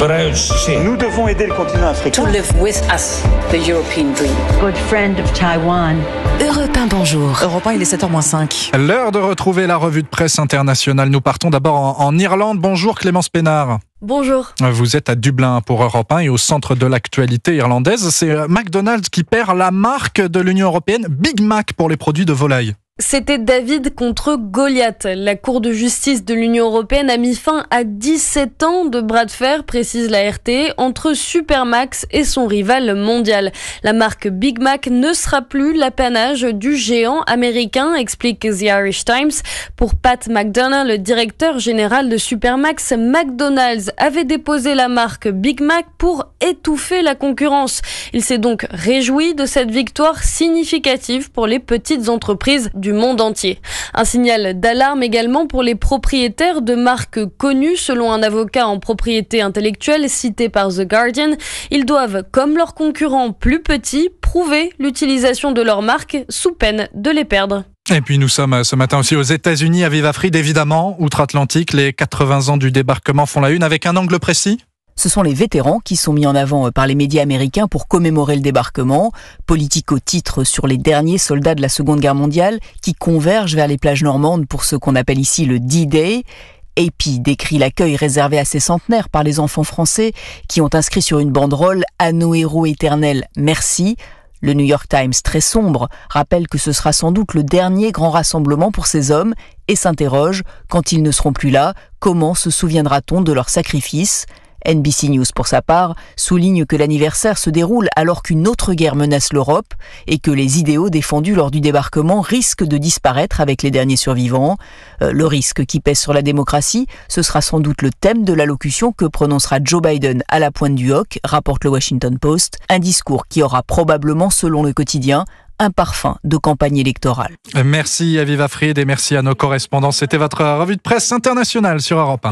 Nous devons aider le continent africain. To live with us, the European dream. Good friend of Taiwan. Europe 1, bonjour. Europe 1, il est 7h-5. L'heure de retrouver la revue de presse internationale. Nous partons d'abord en Irlande. Bonjour Clémence Pénard. Bonjour. Vous êtes à Dublin pour Europe 1 et au centre de l'actualité irlandaise. C'est McDonald's qui perd la marque de l'Union européenne, Big Mac pour les produits de volaille. C'était David contre Goliath. La Cour de justice de l'Union européenne a mis fin à 17 ans de bras de fer, précise la RTE, entre Supermax et son rival mondial. La marque Big Mac ne sera plus l'apanage du géant américain, explique The Irish Times. Pour Pat McDonough, le directeur général de Supermax, McDonald's avait déposé la marque Big Mac pour étouffer la concurrence. Il s'est donc réjoui de cette victoire significative pour les petites entreprises du monde entier. Un signal d'alarme également pour les propriétaires de marques connues. Selon un avocat en propriété intellectuelle cité par The Guardian, ils doivent, comme leurs concurrents plus petits, prouver l'utilisation de leurs marques sous peine de les perdre. Et puis nous sommes ce matin aussi aux États-Unis, à Viva Free, évidemment, outre-Atlantique. Les 80 ans du débarquement font la une avec un angle précis. Ce sont les vétérans qui sont mis en avant par les médias américains pour commémorer le débarquement. Politico titre sur les derniers soldats de la Seconde Guerre mondiale qui convergent vers les plages normandes pour ce qu'on appelle ici le D-Day. AP décrit l'accueil réservé à ces centenaires par les enfants français qui ont inscrit sur une banderole « À nos héros éternels, merci ». Le New York Times, très sombre, rappelle que ce sera sans doute le dernier grand rassemblement pour ces hommes et s'interroge, quand ils ne seront plus là, comment se souviendra-t-on de leur sacrifice ? NBC News, pour sa part, souligne que l'anniversaire se déroule alors qu'une autre guerre menace l'Europe et que les idéaux défendus lors du débarquement risquent de disparaître avec les derniers survivants. Le risque qui pèse sur la démocratie, ce sera sans doute le thème de l'allocution que prononcera Joe Biden à la pointe du hoc, rapporte le Washington Post, un discours qui aura probablement, selon le quotidien, un parfum de campagne électorale. Merci à Viva Free et merci à nos correspondants. C'était votre revue de presse internationale sur Europe 1.